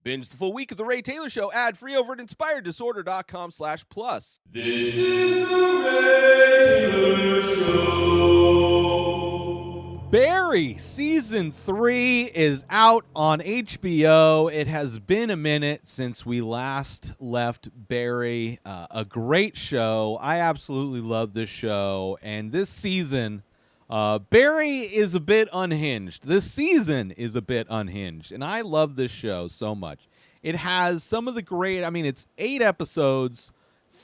Binge the full week of The Ray Taylor Show ad-free over at inspireddisorder.com/plus. This is The Ray Taylor Show. Barry Season 3 is out on HBO. It has been a minute since we last left Barry. A great show. I absolutely love this show. And this season, Barry is a bit unhinged. This season is a bit unhinged. And I love this show so much. It has some of the great, it's 8 episodes,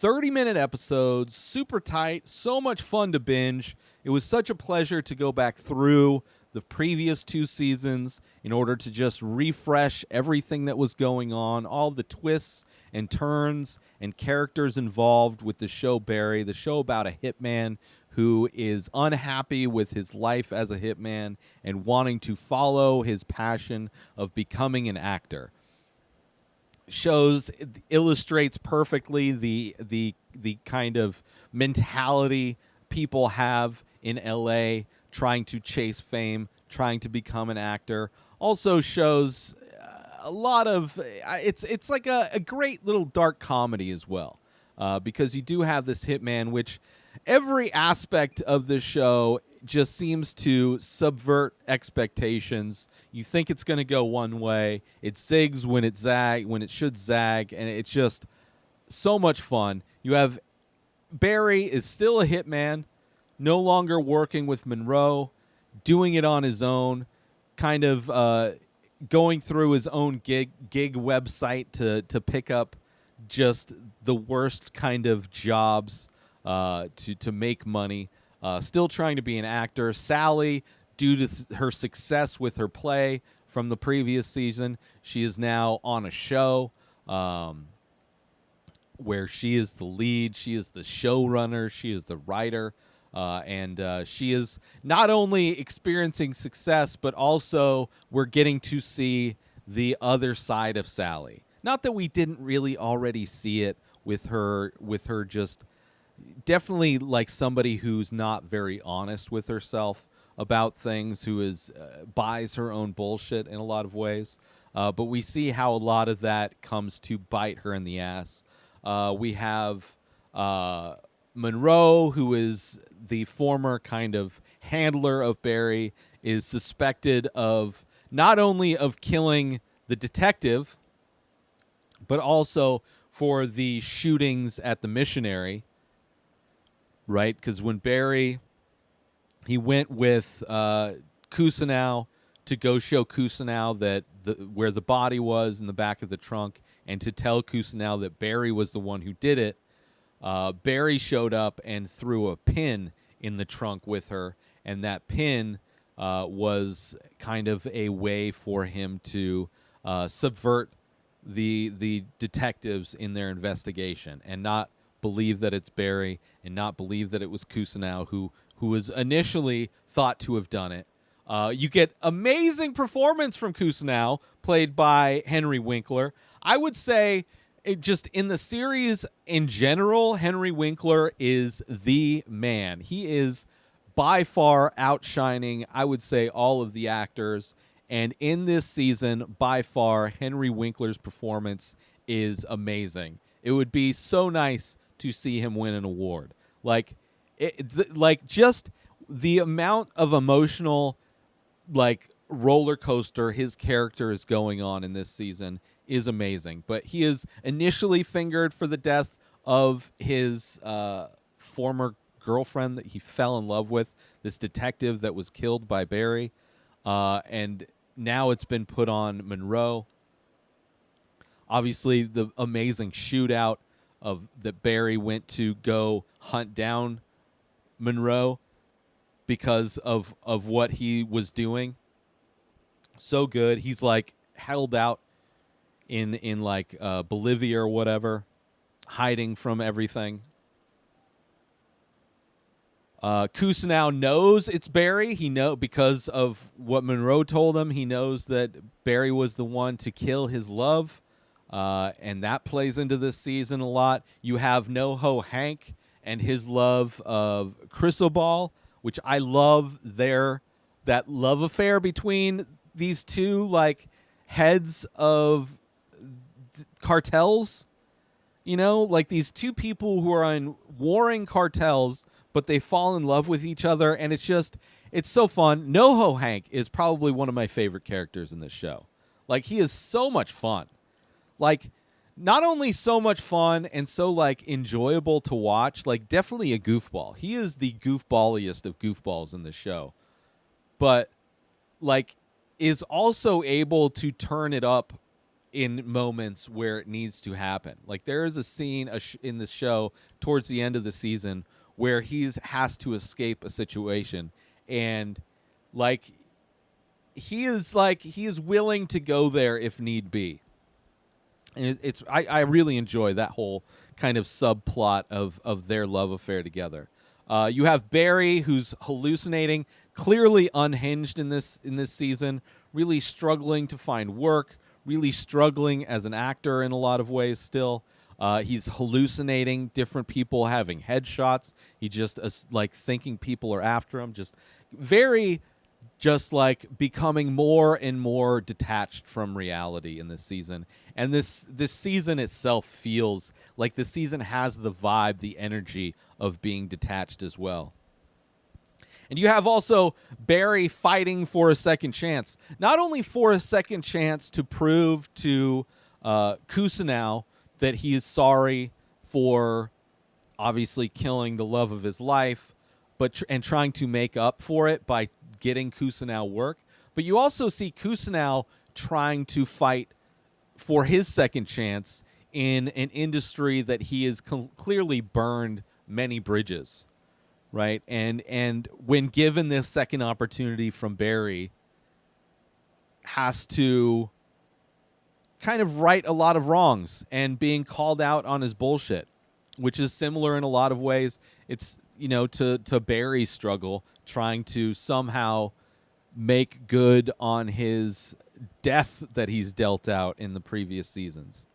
30-minute episodes, super tight, so much fun to binge. It was such a pleasure to go back through the previous 2 seasons in order to just refresh everything that was going on, all the twists and turns and characters involved with the show Barry, the show about a hitman who is unhappy with his life as a hitman and wanting to follow his passion of becoming an actor. Illustrates perfectly the kind of mentality people have in LA trying to chase fame, trying to become an actor. Also shows a lot of it's like a great little dark comedy as well, because you do have this hitman, which every aspect of this show just seems to subvert expectations. You think it's going to go one way, it zigs when it should zag, and it's just so much fun. You have Barry is still a hitman, no longer working with Monroe, doing it on his own, kind of going through his own gig website to pick up just the worst kind of jobs to make money. Still trying to be an actor. Sally, due to her success with her play from the previous season, she is now on a show where she is the lead. She is the showrunner. She is the writer. And she is not only experiencing success, but also we're getting to see the other side of Sally. Not that we didn't really already see it with her just definitely like somebody who's not very honest with herself about things, who buys her own bullshit in a lot of ways. But we see how a lot of that comes to bite her in the ass. We have Monroe, who is the former kind of handler of Barry, is suspected of not only of killing the detective, but also for the shootings at the missionary. Right, because when Barry, he went with Kusanow to go show Kusanow that where the body was in the back of the trunk, and to tell Kusanow that Barry was the one who did it. Barry showed up and threw a pin in the trunk with her, and that pin was kind of a way for him to subvert the detectives in their investigation and not believe that it's Barry and not believe that it was Kusanow who was initially thought to have done it. You get amazing performance from Kusanow, played by Henry Winkler. I would say just in the series in general, Henry Winkler is the man. He is by far outshining, I would say, all of the actors. And in this season, by far, Henry Winkler's performance is amazing. It would be so nice to see him win an award. Just the amount of emotional, roller coaster his character is going on in this season is amazing. But he is initially fingered for the death of his former girlfriend that he fell in love with, this detective that was killed by Barry, and now it's been put on Monroe. Obviously, the amazing shootout that Barry went to go hunt down Monroe because of what he was doing. So good. He's held out in Bolivia or whatever, hiding from everything. Kusanow knows it's Barry. Because of what Monroe told him, he knows that Barry was the one to kill his love. And that plays into this season a lot. You have NoHo Hank and his love of Cristobal, which I love that love affair between these two heads of cartels, like these two people who are in warring cartels, but they fall in love with each other, and it's so fun. NoHo Hank is probably one of my favorite characters in this show. Like, he is so much fun. Like, not only so much fun and so, like, enjoyable to watch, like, definitely a goofball. He is the goofballiest of goofballs in this show. But, like, is also able to turn it up in moments where it needs to happen. Like, there is a scene in this show towards the end of the season where he has to escape a situation, and like he is willing to go there if need be. And I really enjoy that whole kind of subplot of their love affair together. You have Barry, who's hallucinating, clearly unhinged in this season, really struggling to find work, really struggling as an actor in a lot of ways still. He's hallucinating different people having headshots. He just like thinking people are after him. Just like becoming more and more detached from reality in this season. And this season itself feels like the season has the vibe, the energy of being detached as well. And you have also Barry fighting for a second chance. Not only for a second chance to prove to Kusanov that he is sorry for obviously killing the love of his life, but and trying to make up for it by getting Kusanov work. But you also see Kusanov trying to fight for his second chance in an industry that he has clearly burned many bridges, right? And when given this second opportunity from Barry, has to kind of right a lot of wrongs and being called out on his bullshit, which is similar in a lot of ways. It's, to Barry's struggle, trying to somehow make good on his death that he's dealt out in the previous seasons.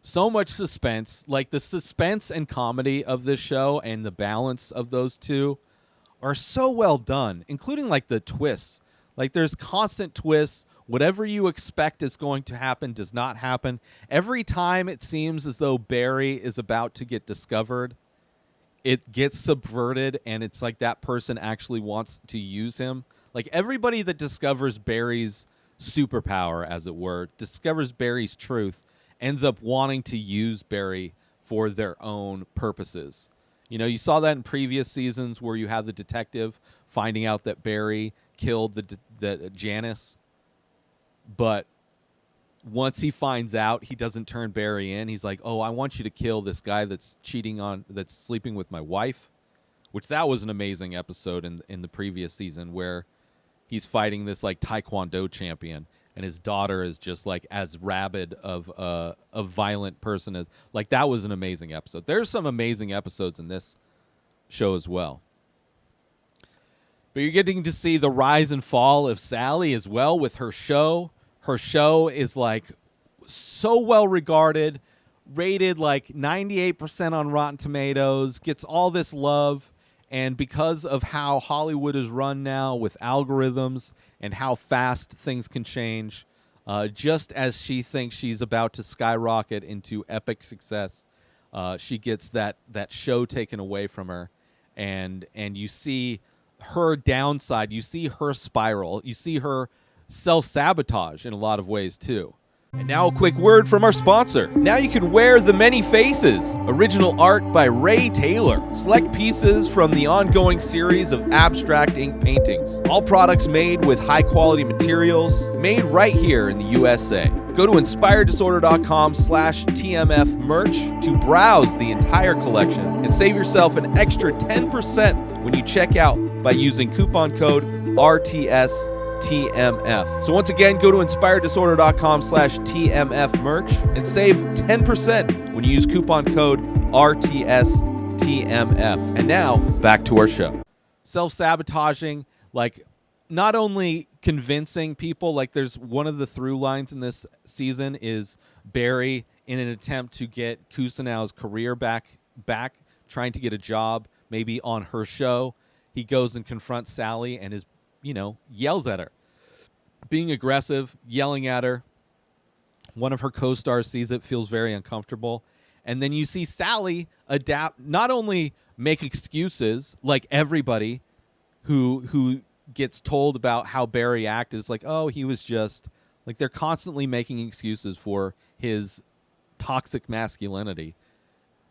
So much suspense, like the suspense and comedy of this show and the balance of those two are so well done, including like the twists. Like, there's constant twists. Whatever you expect is going to happen does not happen. Every time it seems as though Barry is about to get discovered, it gets subverted, and it's like that person actually wants to use him. Like, everybody that discovers Barry's superpower, as it were, discovers Barry's truth, ends up wanting to use Barry for their own purposes. You saw that in previous seasons where you have the detective finding out that Barry killed the Janice, but once he finds out, he doesn't turn Barry in. He's like, "Oh, I want you to kill this guy that's sleeping with my wife," which that was an amazing episode in the previous season where he's fighting this like Taekwondo champion, and his daughter is just like as rabid of a violent person as like. That was an amazing episode. There's some amazing episodes in this show as well. But you're getting to see the rise and fall of Sally as well with her show. Her show is like so well regarded, rated like 98% on Rotten Tomatoes, gets all this love. And because of how Hollywood is run now with algorithms and how fast things can change, just as she thinks she's about to skyrocket into epic success, she gets that show taken away from her. And you see her downside, you see her spiral, you see her self-sabotage in a lot of ways too. And now a quick word from our sponsor. Now you can wear The Many Faces, original art by Ray Taylor. Select pieces from the ongoing series of abstract ink paintings. All products made with high-quality materials, made right here in the USA. Go to inspireddisorder.com/TMF merch to browse the entire collection and save yourself an extra 10% when you check out by using coupon code RTSTMF. So once again, go to inspireddisorder.com/TMF merch and save 10% when you use coupon code RTSTMF. And now, back to our show. Self-sabotaging, like not only convincing people, like there's one of the through lines in this season is Barry in an attempt to get Kusanov's career back, trying to get a job, maybe on her show. He goes and confronts Sally and yells at her. being aggressive, yelling at her. One of her co-stars sees it, feels very uncomfortable. And then you see Sally adapt, not only make excuses like everybody who gets told about how Barry acted. It's like, oh, he was just like, they're constantly making excuses for his toxic masculinity.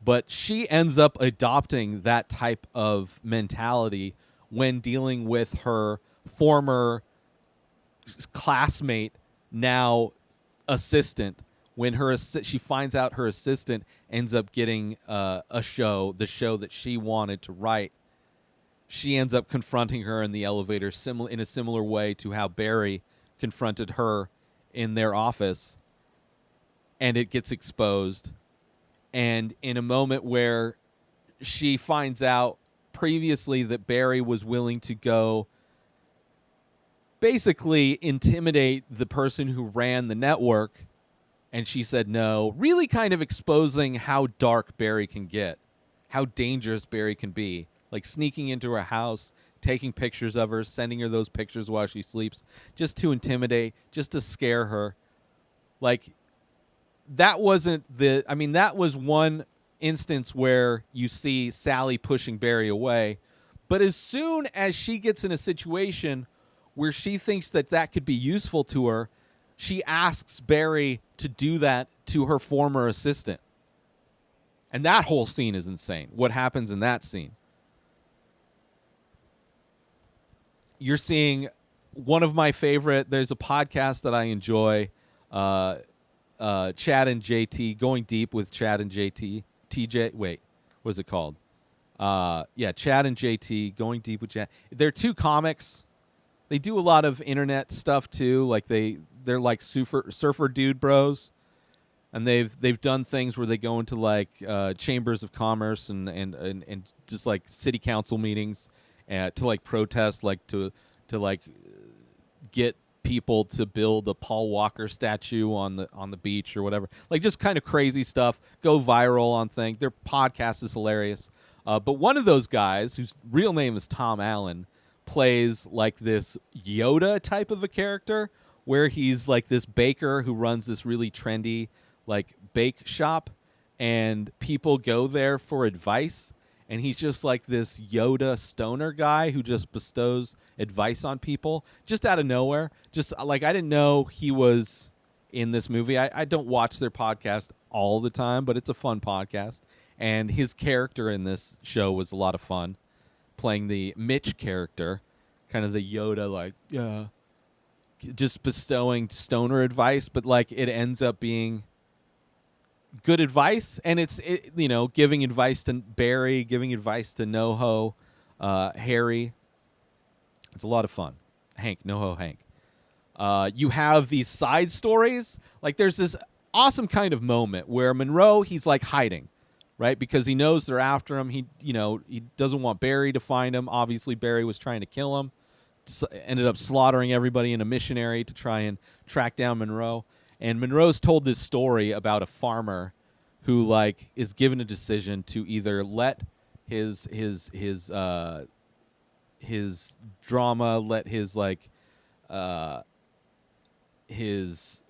But she ends up adopting that type of mentality when dealing with her former classmate, now assistant. When she finds out her assistant ends up getting the show that she wanted to write, she ends up confronting her in the elevator, in a similar way to how Barry confronted her in their office, and it gets exposed. And in a moment where she finds out previously that Barry was willing to go basically intimidate the person who ran the network, and she said no, really kind of exposing how dark Barry can get, how dangerous Barry can be. Like sneaking into her house, taking pictures of her, sending her those pictures while she sleeps, just to intimidate, just to scare her. Like, that wasn't that was one instance where you see Sally pushing Barry away. But as soon as she gets in a situation where she thinks that could be useful to her, she asks Barry to do that to her former assistant. And that whole scene is insane. What happens in that scene? You're seeing one of my favorite, there's a podcast that I enjoy, Chad and JT, Going Deep with Chad and JT. What is it called? Chad and JT, Going Deep with Chad. They're two comics. They do a lot of internet stuff too. Like they're like surfer dude bros, and they've done things where they go into like chambers of commerce and just like city council meetings to like protest, like to like get people to build a Paul Walker statue on the beach or whatever. Like just kind of crazy stuff. Go viral on things. Their podcast is hilarious. But one of those guys, whose real name is Tom Allen, plays like this Yoda type of a character, where he's like this baker who runs this really trendy like bake shop, and people go there for advice. And he's just like this Yoda stoner guy who just bestows advice on people just out of nowhere. Just like, I didn't know he was in this movie. I don't watch their podcast all the time, but it's a fun podcast. And his character in this show was a lot of fun, playing the Mitch character, kind of the Yoda, like, just bestowing stoner advice. But like, it ends up being good advice, and it's giving advice to Barry, giving advice to NoHo, Harry. It's a lot of fun. NoHo Hank. You have these side stories. Like there's this awesome kind of moment where Monroe, he's like hiding, right? Because he knows they're after him. He doesn't want Barry to find him. Obviously Barry was trying to kill him. Ended up slaughtering everybody in a missionary to try and track down Monroe. And Monroe's told this story about a farmer who like is given a decision to either let his drama, let his like his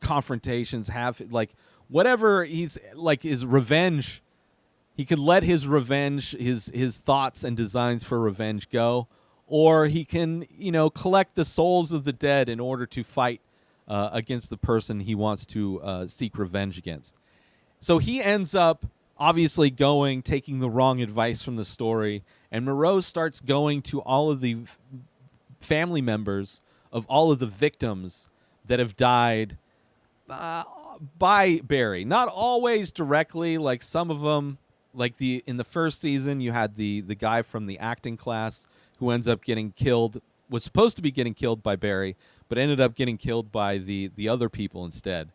confrontations have like whatever he's like his revenge. He could let his revenge, his thoughts and designs for revenge go, or he can collect the souls of the dead in order to fight against the person he wants to seek revenge against. So he ends up obviously taking the wrong advice from the story, and Moreau starts going to all of the family members of all of the victims that have died by Barry. Not always directly, like some of them, like in the first season, you had the guy from the acting class who ends up getting killed, was supposed to be getting killed by Barry, but ended up getting killed by the other people instead.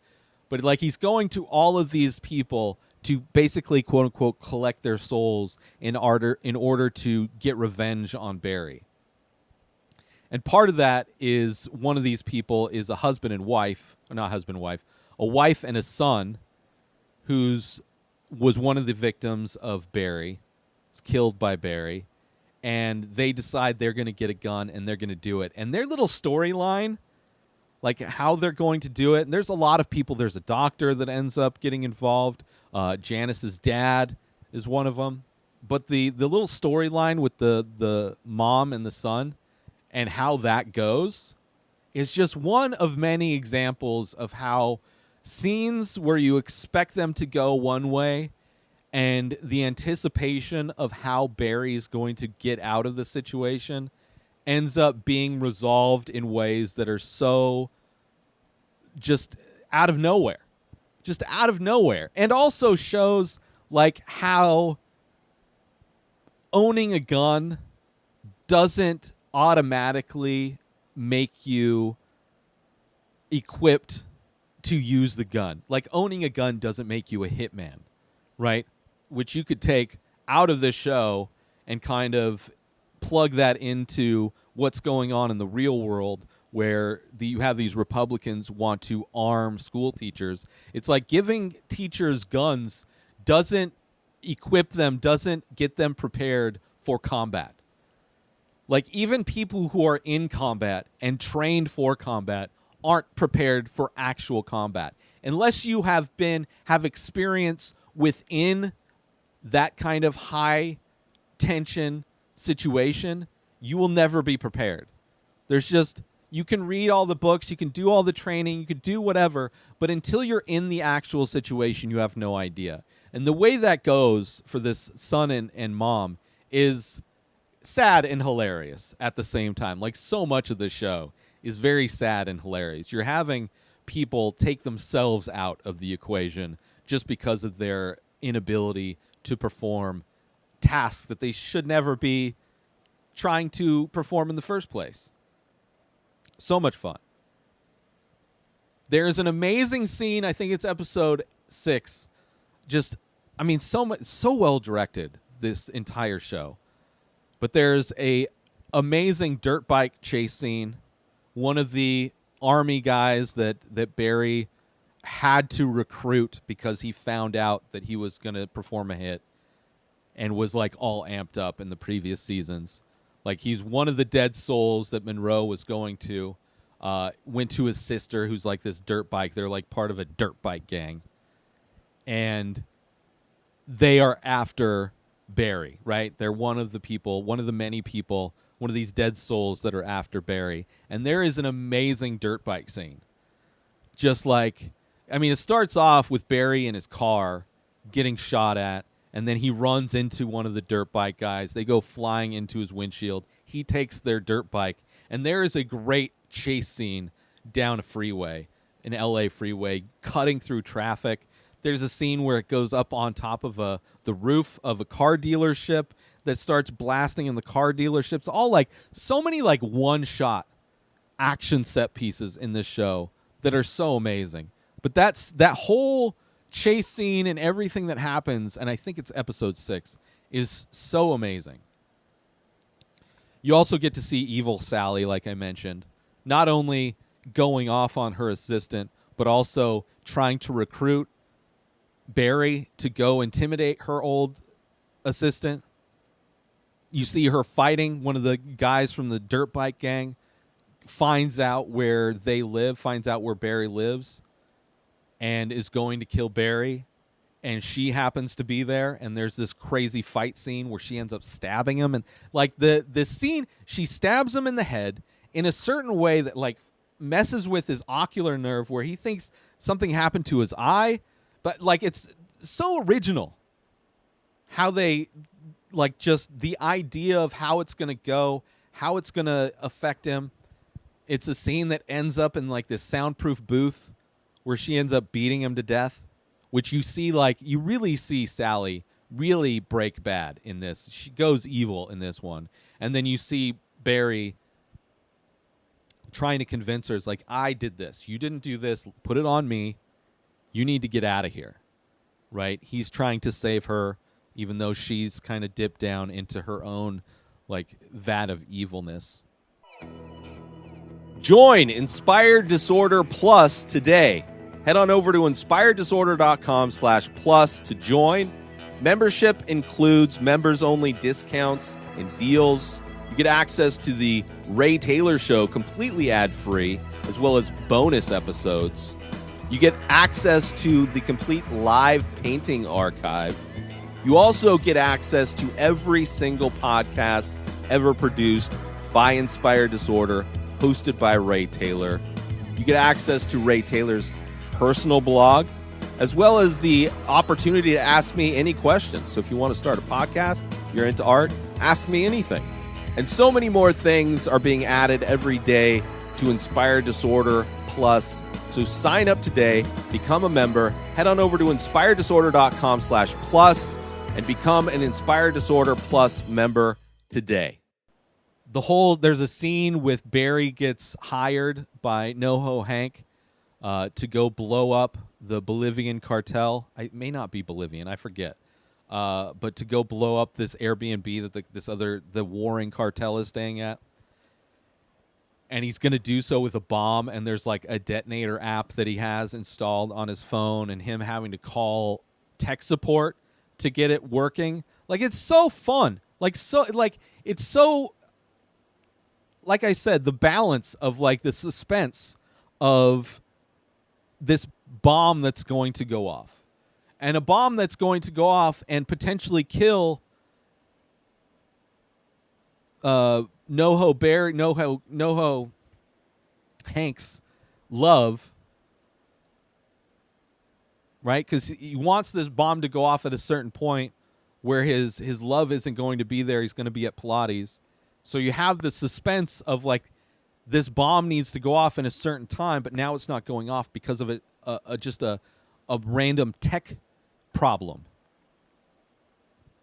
But like he's going to all of these people to basically quote unquote collect their souls in order to get revenge on Barry. And part of that is one of these people is a husband and wife, or not husband and wife, a wife and a son was one of the victims of Barry, was killed by Barry. and they decide they're going to get a gun and they're going to do it. And their little storyline, like how they're going to do it, and there's a lot of people. There's a doctor that ends up getting involved. Janice's dad is one of them. But the little storyline with the mom and the son and how that goes is just one of many examples of how scenes where you expect them to go one way and the anticipation of how Barry's going to get out of the situation ends up being resolved in ways that are so just out of nowhere. Just out of nowhere. And also shows like how owning a gun doesn't automatically make you equipped to use the gun. Like owning a gun doesn't make you a hitman, right? Which you could take out of this show and kind of plug that into what's going on in the real world, where you have these Republicans want to arm school teachers. It's like giving teachers guns doesn't equip them, doesn't get them prepared for combat. Like even people who are in combat and trained for combat aren't prepared for actual combat. Unless you have experience within that kind of high tension situation, you will never be prepared. There's just, you can read all the books, you can do all the training, you can do whatever, but until you're in the actual situation, you have no idea. And the way that goes for this son and mom is sad and hilarious at the same time. Like so much of the show is very sad and hilarious. You're having people take themselves out of the equation just because of their inability to perform tasks that they should never be trying to perform in the first place. So much fun. There's an amazing scene, I think it's episode 6. Just, I mean, so well directed, this entire show. But there's a amazing dirt bike chase scene. One of the army guys that Barry had to recruit because he found out that he was going to perform a hit and was like all amped up in the previous seasons. Like he's one of the dead souls that Monroe was going to, went to his sister who's like this dirt bike. They're like part of a dirt bike gang. And they are after Barry, right? They're one of the people, one of the many people, one of these dead souls that are after Barry. And there is an amazing dirt bike scene. Just like, I mean, it starts off with Barry in his car getting shot at, and then he runs into one of the dirt bike guys. They go flying into his windshield. He takes their dirt bike, and there is a great chase scene down a freeway, an LA freeway, cutting through traffic. There's a scene where it goes up on top of the roof of a car dealership that starts blasting in the car dealership. It's all like so many like one-shot action set pieces in this show that are so amazing. But that whole chase scene and everything that happens, and I think it's episode 6, is so amazing. You also get to see evil Sally, like I mentioned, not only going off on her assistant, but also trying to recruit Barry to go intimidate her old assistant. You see her fighting one of the guys from the dirt bike gang, finds out where they live, finds out where Barry lives, and is going to kill Barry, and she happens to be there, and there's this crazy fight scene where she ends up stabbing him, and like the scene, she stabs him in the head in a certain way that like messes with his ocular nerve where he thinks something happened to his eye, but like it's so original how they like just the idea of how it's going to go, how it's going to affect him. It's a scene that ends up in like this soundproof booth where she ends up beating him to death, which you see, like, you really see Sally really break bad in this. She goes evil in this one. And then you see Barry trying to convince her, it's like, I did this. You didn't do this. Put it on me. You need to get out of here, right? He's trying to save her, even though she's kind of dipped down into her own, like, vat of evilness. Join Inspired Disorder Plus today. Head on over to inspireddisorder.com/plus to join. Membership includes members-only discounts and deals. You get access to the Ray Taylor Show completely ad-free, as well as bonus episodes. You get access to the complete live painting archive. You also get access to every single podcast ever produced by Inspired Disorder, hosted by Ray Taylor. You get access to Ray Taylor's personal blog, as well as the opportunity to ask me any questions. So if you want to start a podcast, you're into art, ask me anything. And so many more things are being added every day to Inspired Disorder Plus. So sign up today, become a member, head on over to inspireddisorder.com/plus and become an Inspired Disorder Plus member today. There's a scene with Barry gets hired by NoHo Hank to go blow up the Bolivian cartel. It may not be Bolivian, I forget. But to go blow up this Airbnb that the warring cartel is staying at. And he's going to do so with a bomb, and there's like a detonator app that he has installed on his phone, and him having to call tech support to get it working. Like, it's so fun. Like I said, the balance of like the suspense of this bomb that's going to go off. And a bomb that's going to go off and potentially kill NoHo Hank's love, right? Because he wants this bomb to go off at a certain point where his love isn't going to be there. He's going to be at Pilates. So you have the suspense of like this bomb needs to go off in a certain time, but now it's not going off because of just a random tech problem.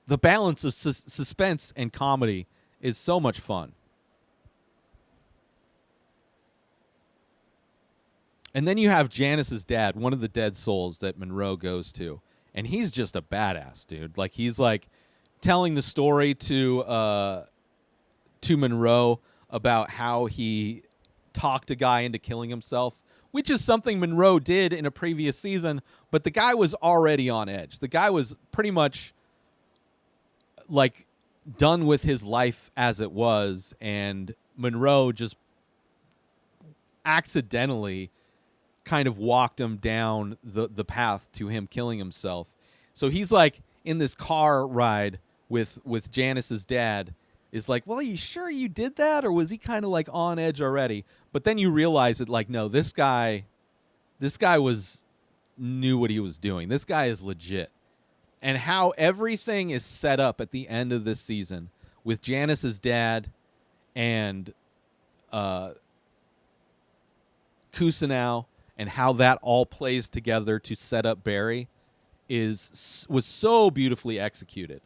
The balance of suspense and comedy is so much fun. And then you have Janice's dad, one of the dead souls that Monroe goes to, and he's just a badass, dude. Like, he's like telling the story to Monroe about how he talked a guy into killing himself, which is something Monroe did in a previous season, but the guy was already on edge. The guy was pretty much like done with his life as it was, and Monroe just accidentally kind of walked him down the path to him killing himself. So he's like in this car ride with Janice's dad, is like, well, are you sure you did that? Or was he kind of like on edge already? But then you realize that, like, no, this guy knew what he was doing. This guy is legit. And how everything is set up at the end of this season with Janice's dad and Kusanau, and how that all plays together to set up Barry was so beautifully executed.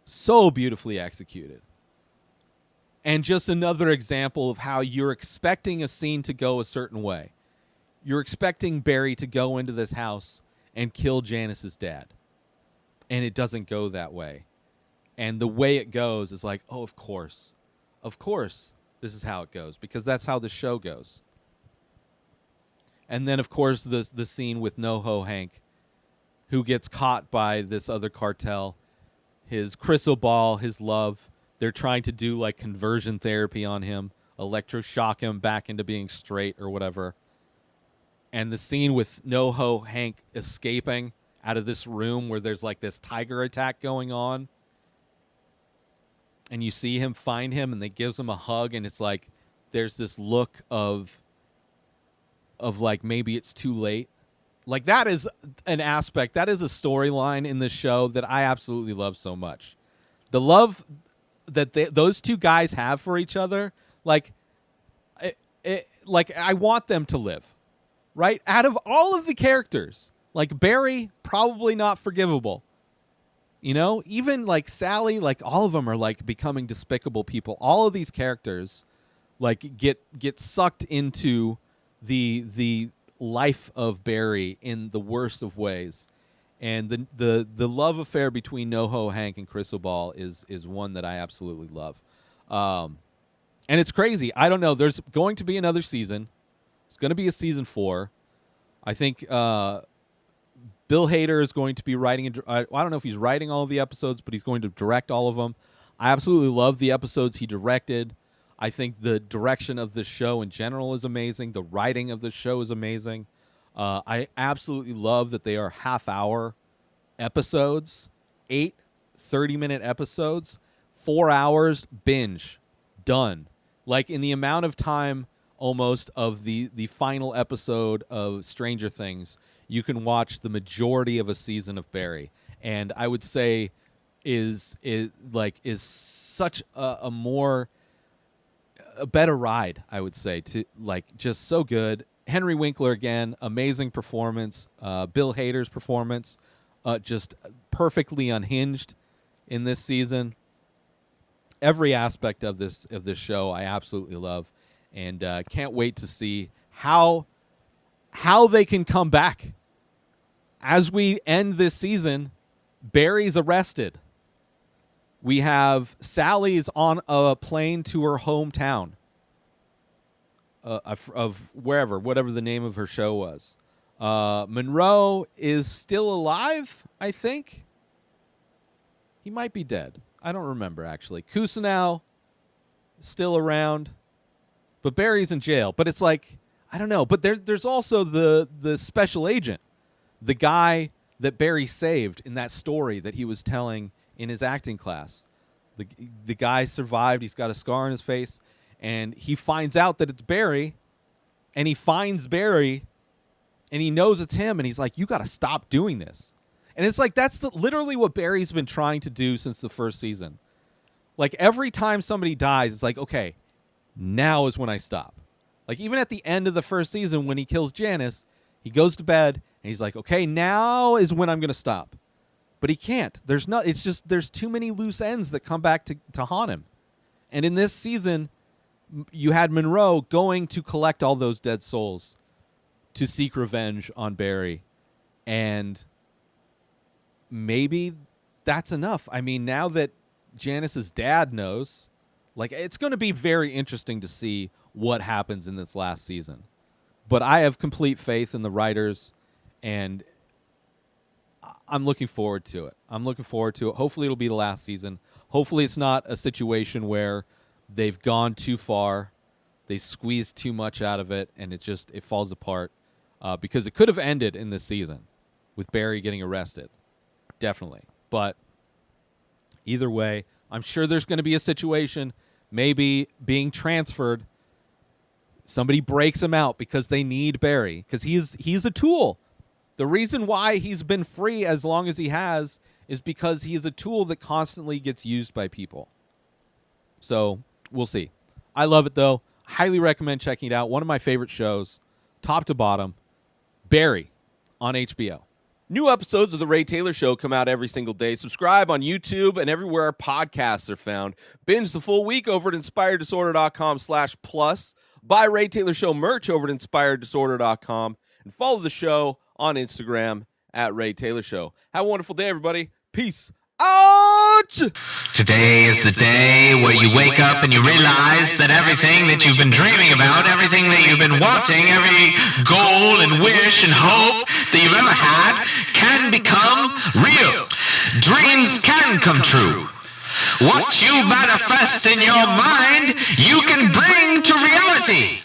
So beautifully executed. And just another example of how you're expecting a scene to go a certain way. You're expecting Barry to go into this house and kill Janice's dad. And it doesn't go that way. And the way it goes is like, oh, of course. Of course this is how it goes, because that's how the show goes. And then, of course, the scene with NoHo Hank, who gets caught by this other cartel. His crystal ball, his love, they're trying to do like conversion therapy on him, electroshock him back into being straight or whatever. And the scene with NoHo Hank escaping out of this room where there's like this tiger attack going on. And you see him find him, and they gives him a hug, and it's like there's this look of like maybe it's too late. Like, that is an aspect, that is a storyline in the show that I absolutely love so much. The love that those two guys have for each other, like, like I want them to live, right? Out of all of the characters, like Barry, probably not forgivable. You know, even like Sally, like all of them are like becoming despicable people. All of these characters like get sucked into the life of Barry in the worst of ways. And the love affair between NoHo Hank and Cristobal is one that I absolutely love. And it's crazy. I don't know. There's going to be another season. It's going to be a season 4. I think Bill Hader is going to be writing. I don't know if he's writing all of the episodes, but he's going to direct all of them. I absolutely love the episodes he directed. I think the direction of this show in general is amazing. The writing of the show is amazing. I absolutely love that they are half-hour episodes, 8 30-minute episodes, 4 hours, binge, done. Like in the amount of time almost of the final episode of Stranger Things, you can watch the majority of a season of Barry. And I would say is such a better ride, I would say, to like just so good. Henry Winkler again, amazing performance. Bill Hader's performance, just perfectly unhinged in this season. Every aspect of this show I absolutely love, and can't wait to see how they can come back. As we end this season, Barry's arrested. We have Sally's on a plane to her hometown of whatever the name of her show was. Monroe is still alive, I think. He might be dead. I don't remember, actually. Kusanau still around. But Barry's in jail. But it's like, I don't know. But there's also the special agent. The guy that Barry saved in that story that he was telling in his acting class. The guy survived. He's got a scar on his face. And he finds out that it's Barry. And he finds Barry. And he knows it's him. And he's like, you got to stop doing this. And it's like, that's literally what Barry's been trying to do since the first season. Like, every time somebody dies, it's like, okay, now is when I stop. Like, even at the end of the first season, when he kills Janice, he goes to bed, and he's like, okay, now is when I'm going to stop. But he can't. It's just, there's too many loose ends that come back to haunt him. And in this season, you had Monroe going to collect all those dead souls to seek revenge on Barry. And maybe that's enough. I mean, now that Janice's dad knows, like, it's going to be very interesting to see what happens in this last season. But I have complete faith in the writers, and I'm looking forward to it. Hopefully it'll be the last season. Hopefully it's not a situation where they've gone too far, they squeezed too much out of it, and it falls apart. Because it could have ended in this season with Barry getting arrested. Definitely. But either way, I'm sure there's going to be a situation, maybe being transferred. Somebody breaks him out because they need Barry, because he's a tool. The reason why he's been free as long as he has is because he is a tool that constantly gets used by people. So we'll see. I love it, though. Highly recommend checking it out. One of my favorite shows, top to bottom. Barry on HBO. New episodes of The Ray Taylor Show come out every single day. Subscribe on YouTube and everywhere our podcasts are found. Binge the full week over at inspireddisorder.com/plus. Buy Ray Taylor Show merch over at inspireddisorder.com. And follow the show on Instagram at Ray Taylor Show. Have a wonderful day, everybody. Peace out! Today is the day where you wake up and you realize that everything that you've been dreaming about, everything that you've been wanting, every goal and wish and hope that you've ever had can become real. Dreams can come true. What you manifest in your mind, you can bring to reality.